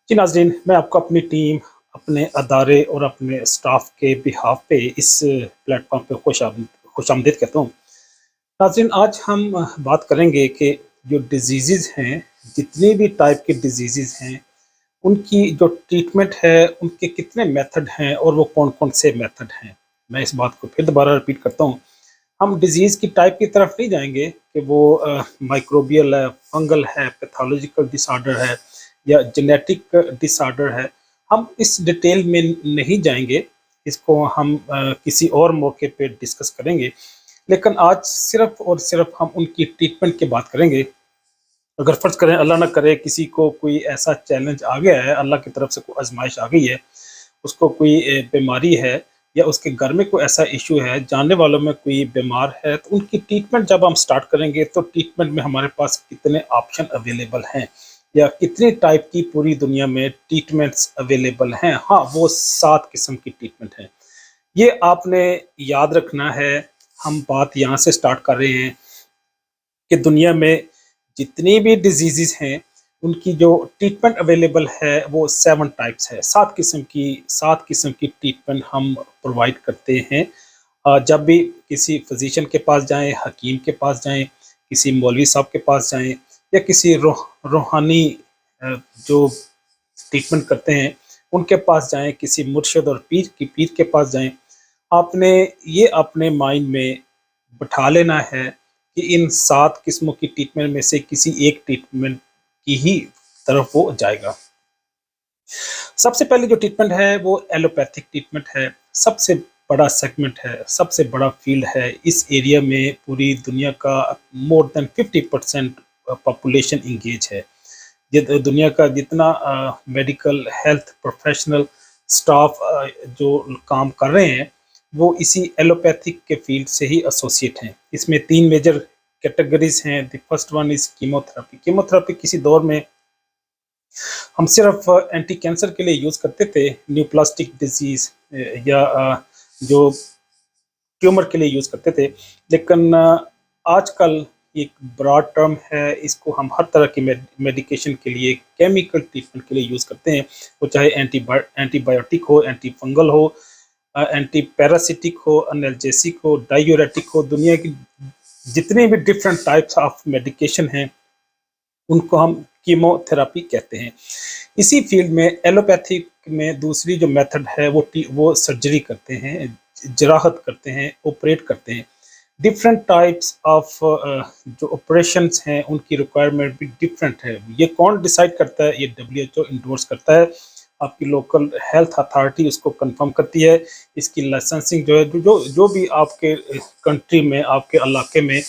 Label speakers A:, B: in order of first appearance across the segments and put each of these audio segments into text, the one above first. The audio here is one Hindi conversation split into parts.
A: जी नाज़रीन, मैं आपको अपनी टीम, अपने अदारे और अपने स्टाफ के बिहाफ़ पे इस प्लेटफ़ॉर्म पे खुशामदीद कहता हूँ। नाज़रीन, आज हम बात करेंगे कि जो डिज़ीज़ेज़ हैं, जितनी भी टाइप के डिज़ीज़ेज़ हैं, उनकी जो ट्रीटमेंट है, उनके कितने मेथड हैं और वो कौन-कौन से मेथड हैं। मैं इस बात को फिर दोबारा रिपीट करता हूँ। हम डिज़ीज़ की टाइप की तरफ नहीं जाएँगे कि वो माइक्रोबियल है, फंगल है, पैथोलॉजिकल डिसऑर्डर है या जेनेटिक डिसऑर्डर है। हम इस डिटेल में नहीं जाएँगे, इसको हम किसी और मौके पे डिस्कस करेंगे। लेकिन आज सिर्फ़ और सिर्फ़ हम उनकी ट्रीटमेंट की बात करेंगे। अगर फ़र्ज़ करें अल्लाह ना करे किसी को कोई ऐसा चैलेंज आ गया है, अल्लाह की तरफ से कोई आज़माइश आ गई है, उसको कोई बीमारी है या उसके घर में कोई ऐसा इश्यू है, जानने वालों में कोई बीमार है, तो उनकी ट्रीटमेंट जब हम स्टार्ट करेंगे, तो ट्रीटमेंट में हमारे पास कितने ऑप्शन अवेलेबल हैं या कितनी टाइप की पूरी दुनिया में ट्रीटमेंट्स अवेलेबल हैं। हाँ, वो 7 किस्म की ट्रीटमेंट हैं। ये आपने याद रखना है। हम बात यहाँ से स्टार्ट कर रहे हैं कि दुनिया में जितनी भी डिजीज़ेज़ हैं, उनकी जो ट्रीटमेंट अवेलेबल है वो 7 टाइप्स है। 7 किस्म की ट्रीटमेंट हम प्रोवाइड करते हैं। जब भी किसी फ़िज़िशियन के पास जाएँ, हकीम के पास जाएँ, किसी मौलवी साहब के पास जाएँ या किसी रूहानी अ, जो ट्रीटमेंट करते हैं, उनके पास जाएँ, किसी मुर्शिद और पीर के पास जाएँ। आपने ये अपने माइंड में बिठा लेना है कि इन 7 किस्मों की ट्रीटमेंट में से किसी एक ट्रीटमेंट की ही तरफ वो जाएगा। सबसे पहले जो ट्रीटमेंट है वो एलोपैथिक ट्रीटमेंट है। सबसे बड़ा सेगमेंट है, सबसे बड़ा फ़ील्ड है। इस एरिया में पूरी दुनिया का मोर देन 50% पॉपुलेशन एंगेज है। दुनिया का जितना मेडिकल हेल्थ प्रोफेशनल स्टाफ जो काम कर रहे हैं, वो इसी एलोपैथिक के फील्ड से ही एसोसिएट हैं। इसमें 3 मेजर कैटेगरीज़ हैं। The first one is chemotherapy. Chemotherapy किसी दौर में हम सिर्फ एंटी कैंसर के लिए यूज़ करते थे, न्यूप्लास्टिक डिजीज़ या जो ट्यूमर के लिए यूज़ करते थे। लेकिन आजकल एक ब्रॉड टर्म है, इसको हम हर तरह की मेडिकेशन के लिए, केमिकल ट्रीटमेंट के लिए यूज़ करते हैं। वो चाहे एंटीबायोटिक हो, एंटी फंगल हो, एंटी पैरासिटिक हो, एनाल्जेसिक हो, डायूरेटिक हो, दुनिया की जितने भी डिफरेंट टाइप्स ऑफ मेडिकेशन हैं, उनको हम कीमोथेरेपी कहते हैं। इसी फील्ड में एलोपैथिक में दूसरी जो मेथड है वो सर्जरी करते हैं, जराहत करते हैं, ऑपरेट करते हैं। डिफरेंट टाइप्स ऑफ जो ऑपरेशंस हैं उनकी रिक्वायरमेंट भी डिफरेंट है। ये कौन डिसाइड करता है? ये डब्ल्यूएचओ इंडोर्स करता है। आपकी लोकल हेल्थ अथॉरिटी उसको कंफर्म करती है। इसकी लाइसेंसिंग जो है, जो भी आपके कंट्री में, आपके इलाके में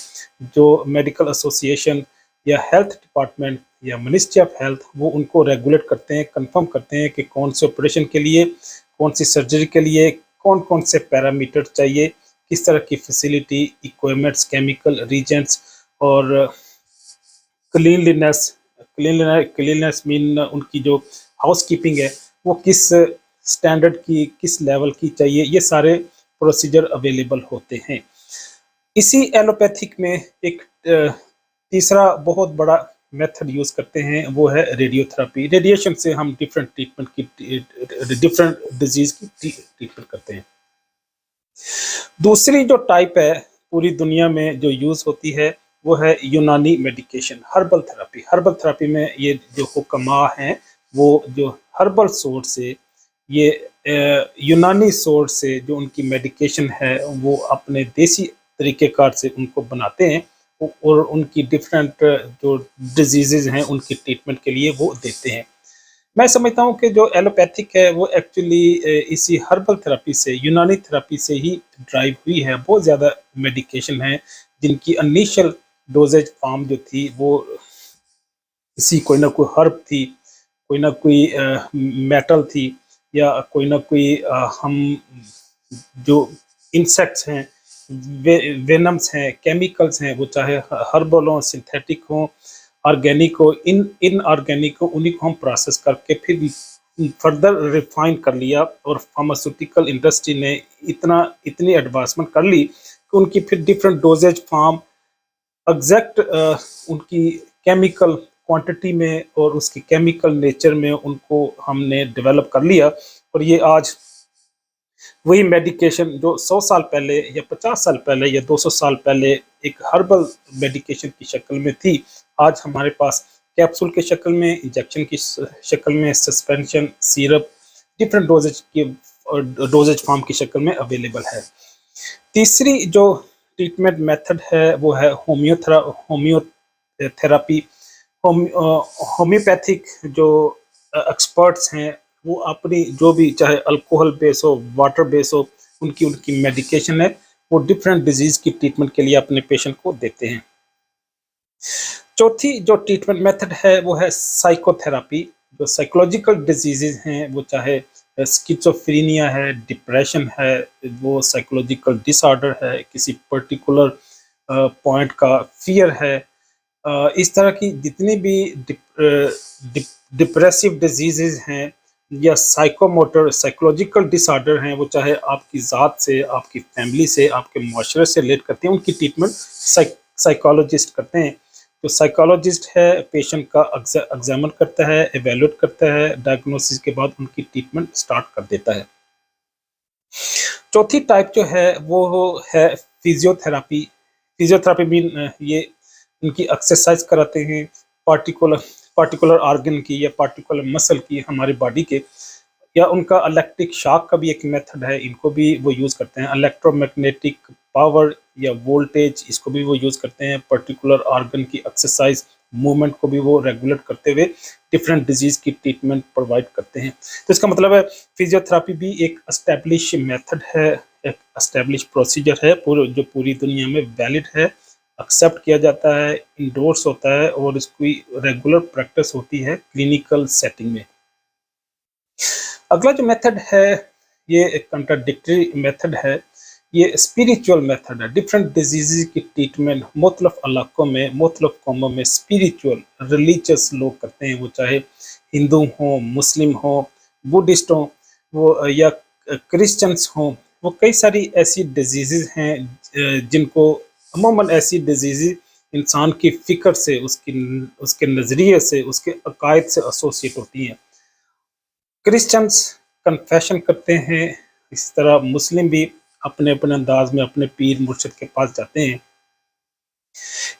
A: जो मेडिकल एसोसिएशन या हेल्थ डिपार्टमेंट या मिनिस्ट्री ऑफ हेल्थ, वो उनको रेगुलेट करते हैं, कंफर्म करते हैं कि कौन से ऑपरेशन के लिए, कौन सी सर्जरी के लिए, कौन कौन से पैरामीटर चाहिए, किस तरह की फैसिलिटी, इक्विपमेंट्स, केमिकल रीजेंट्स और क्लीनलीनेस। क्लीनलीनेस मीन उनकी जो हाउसकीपिंग है वो किस स्टैंडर्ड की, किस लेवल की चाहिए, ये सारे प्रोसीजर अवेलेबल होते हैं। इसी एलोपैथिक में एक तीसरा बहुत बड़ा मेथड यूज़ करते हैं, वो है रेडियोथेरेपी। रेडिएशन से हम डिफरेंट डिजीज़ की ट्रीटमेंट करते हैं। दूसरी जो टाइप है पूरी दुनिया में जो यूज़ होती है, वो है यूनानी medication, herbal therapy. Herbal therapy में ये जो हुक्मा हैं, वो जो हर्बल सोर्स से, ये यूनानी सोर्स से जो उनकी मेडिकेशन है, वो अपने देसी तरीक़ेकार से उनको बनाते हैं और उनकी डिफरेंट जो डिजीज़ेज़ हैं, उनकी ट्रीटमेंट के लिए वो देते हैं। मैं समझता हूँ कि जो एलोपैथिक है वो एक्चुअली इसी हर्बल थेरेपी से, यूनानी थेरेपी से ही ड्राइव हुई है। बहुत ज़्यादा मेडिकेशन हैं जिनकी इनिशियल डोजेज फॉर्म जो थी वो इसी कोई ना कोई हर्ब थी, कोई ना कोई मेटल थी या कोई ना कोई हम जो इंसेक्ट्स हैं, वेनम्स हैं, केमिकल्स हैं, वो चाहे हर्बल हों, सिंथेटिक हों, ऑर्गेनिक हो, इन इनऑर्गेनिक हो, उन्हीं को हम प्रोसेस करके फिर फर्दर रिफाइन कर लिया और फार्मास्यूटिकल इंडस्ट्री ने इतनी एडवांसमेंट कर ली कि उनकी फिर डिफरेंट डोजेज फॉर्म, एग्जैक्ट उनकी केमिकल क्वांटिटी में और उसकी केमिकल नेचर में उनको हमने डेवलप कर लिया, और ये आज वही मेडिकेशन जो 100 साल पहले या 50 साल पहले या 200 साल पहले एक हर्बल मेडिकेशन की शक्ल में थी, आज हमारे पास कैप्सूल की शक्ल में, इंजेक्शन की शक्ल में, suspension, syrup, different doses form की शक्ल में अवेलेबल है। तीसरी जो ट्रीटमेंट मेथड है वो है होम्योथेरापी। होम्योपैथिक जो एक्सपर्ट्स हैं वो अपनी जो भी, चाहे अल्कोहल बेस हो, वाटर बेस हो, उनकी उनकी मेडिकेशन है, वो डिफरेंट डिजीज की ट्रीटमेंट के लिए अपने पेशेंट को देते हैं। चौथी जो ट्रीटमेंट मेथड है वो है साइकोथेरापी। जो साइकोलॉजिकल डिजीजेज हैं, वो चाहे स्किज़ोफ्रेनिया है, डिप्रेशन है, वो साइकोलॉजिकल डिसऑर्डर है, किसी पर्टिकुलर पॉइंट का फियर है, इस तरह की जितनी भी डिप्रेसिव डिजीजेज हैं या साइकोमोटर साइकोलॉजिकल डिसऑर्डर हैं, वो चाहे आपकी ज़ात से, आपकी फैमिली से, आपके माशरे से रिलेट करते हैं, उनकी ट्रीटमेंट साइकोलॉजिस्ट करते हैं। तो साइकोलॉजिस्ट है पेशेंट का एग्जामिन करता है, एवेल्यूएट करता है, डायग्नोसिस के बाद उनकी ट्रीटमेंट स्टार्ट कर देता है। चौथी टाइप जो है वो है फिजियोथेरापी। फिजियोथेरापी मीन ये उनकी एक्सरसाइज कराते हैं पार्टिकुलर ऑर्गन की या पार्टिकुलर मसल की हमारी बॉडी के, या उनका इलेक्ट्रिक शॉक का भी एक मेथड है, इनको भी वो यूज़ करते हैं। इलेक्ट्रोमैग्नेटिक पावर या वोल्टेज, इसको भी वो यूज़ करते हैं। पर्टिकुलर ऑर्गन की एक्सरसाइज मूवमेंट को भी वो रेगुलेट करते हुए डिफरेंट डिजीज की ट्रीटमेंट प्रोवाइड करते हैं। तो इसका मतलब है फिजियोथेरापी भी एक एस्टेब्लिश मेथड है, एक एस्टेब्लिश प्रोसीजर है, जो पूरी दुनिया में वैलिड है, एक्सेप्ट किया जाता है, इंडोर्स होता है, और इसकी रेगुलर प्रैक्टिस होती है क्लिनिकल सेटिंग में। अगला जो मेथड है ये एक कंट्राडिक्टरी मेथड है, ये स्पिरिचुअल मेथड है। डिफरेंट डिजीज़ की ट्रीटमेंट मुख्तलिफ इलाकों में, मुख्तलिफ कौमों में स्पिरिचुअल रिलीजियस लोग करते हैं, वो चाहे हिंदू हों, मुस्लिम हों, बुद्धिस्ट हों, वो या क्रिश्चियंस हों। वो कई सारी ऐसी डिजीज़ हैं जिनको अमूमन ऐसी डिजीज़ इंसान की फ़िक्र से, उसके नज़रिए से, उसके अकायद से एसोसिएट होती हैं। क्रिश्चियंस कन्फेशन करते हैं, इस तरह मुस्लिम भी अपने अपने अंदाज में अपने पीर मुर्शिद के पास जाते हैं।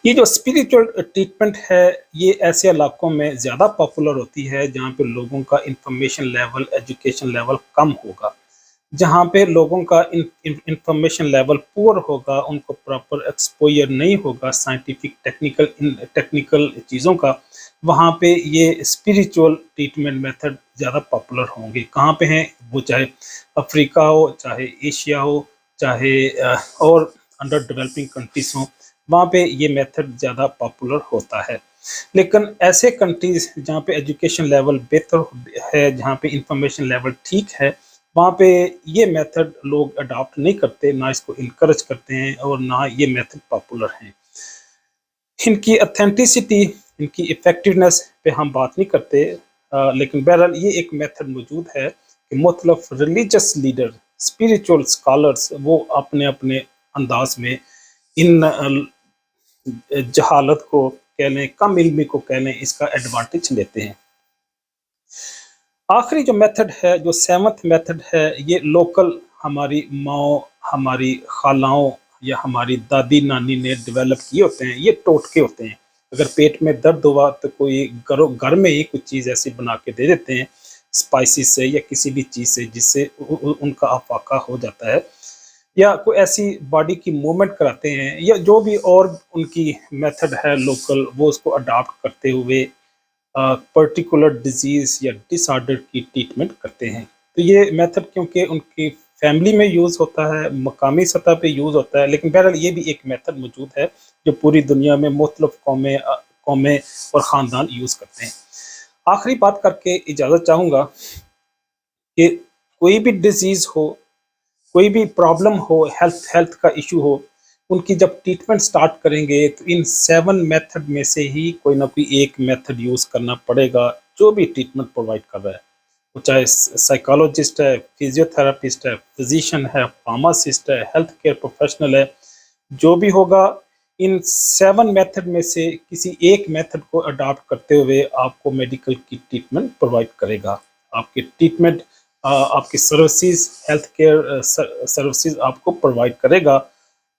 A: ये जो स्पिरिचुअल ट्रीटमेंट है ये ऐसे इलाकों में ज़्यादा पॉपुलर होती है जहाँ पे लोगों का इंफॉर्मेशन लेवल, एजुकेशन लेवल कम होगा, जहाँ पे लोगों का इंफॉर्मेशन लेवल पुअर होगा, उनको प्रॉपर एक्सपोजर नहीं होगा साइंटिफिक टेक्निकल चीज़ों का, वहाँ पे ये स्पिरिचुअल ट्रीटमेंट मेथड ज़्यादा पॉपुलर होंगे। कहाँ पे हैं वो, चाहे अफ्रीका हो, चाहे एशिया हो, चाहे और अंडर डेवलपिंग कंट्रीज हों, वहाँ पे ये मेथड ज़्यादा पॉपुलर होता है। लेकिन ऐसे कंट्रीज़ जहाँ पे एजुकेशन लेवल बेहतर है, जहाँ पे इंफॉर्मेशन लेवल ठीक है, वहाँ पे ये मेथड लोग अडॉप्ट नहीं करते, ना इसको इनकरेज करते हैं और ना ये मेथड पॉपुलर हैं। इनकी ऑथेंटिसिटी, इनकी इफ़ेक्टिवनेस पे हम बात नहीं करते, लेकिन बहरहाल ये एक मेथड मौजूद है कि मुख्तलिफ रिलीजियस लीडर, स्पिरिचुअल स्कॉलर्स, वो अपने अपने अंदाज में इन जहालत को कह लें, कम इल्मी को कह लें, इसका एडवांटेज लेते हैं। आखिरी जो मेथड है, जो सेवंथ मेथड है, ये लोकल हमारी माओ, हमारी खालाओं या हमारी दादी नानी ने डेवलप किए होते हैं। ये टोटके होते हैं। अगर पेट में दर्द हुआ तो कोई घर में ही कुछ चीज़ ऐसी बना के दे देते हैं स्पाइसेस से या किसी भी चीज़ से, जिससे उनका अफाका हो जाता है, या कोई ऐसी बॉडी की मूवमेंट कराते हैं, या जो भी और उनकी मेथड है लोकल, वो उसको अडॉप्ट करते हुए पर्टिकुलर डिजीज़ या डिसऑर्डर की ट्रीटमेंट करते हैं। तो ये मेथड क्योंकि उनकी फैमिली में यूज़ होता है, मकामी सतह पे यूज़ होता है, लेकिन बहरहाल ये भी एक मेथड मौजूद है जो पूरी दुनिया में मुख्तलिफ कौमें और ख़ानदान यूज़ करते हैं। आखिरी बात करके इजाज़त चाहूँगा कि कोई भी डिज़ीज़ हो, कोई भी प्रॉब्लम हो, हेल्थ का इशू हो, उनकी जब ट्रीटमेंट स्टार्ट करेंगे तो इन 7 मेथड में से ही कोई ना कोई एक मेथड यूज़ करना पड़ेगा, जो भी ट्रीटमेंट प्रोवाइड कर रहा है। वो चाहे साइकोलॉजिस्ट है, फिजियोथेरापिस्ट है, फिजिशियन है, फार्मासिस्ट है, हेल्थ केयर प्रोफेशनल है, जो भी होगा, इन 7 मेथड में से किसी एक मेथड को अडॉप्ट करते हुए आपको मेडिकल की ट्रीटमेंट प्रोवाइड करेगा। आपकी ट्रीटमेंट आपकी सर्विसेज, हेल्थ केयर सर्विसेज आपको प्रोवाइड करेगा।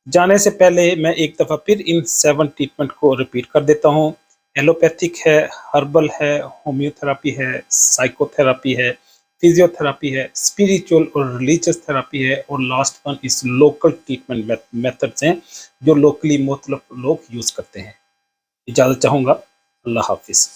A: जाने से पहले मैं एक दफ़ा फिर इन 7 ट्रीटमेंट को रिपीट कर देता हूँ। एलोपैथिक है, हर्बल है, होम्योथेरेपी है, साइकोथेरेपी है, फिजियोथेरेपी है, स्पिरिचुअल और रिलीजियस थेरेपी है, और लास्ट वन इस लोकल ट्रीटमेंट मेथड्स हैं जो लोकली मतलब लोग यूज़ करते हैं। इजाज़त चाहूँगा। अल्लाह हाफ़िज़।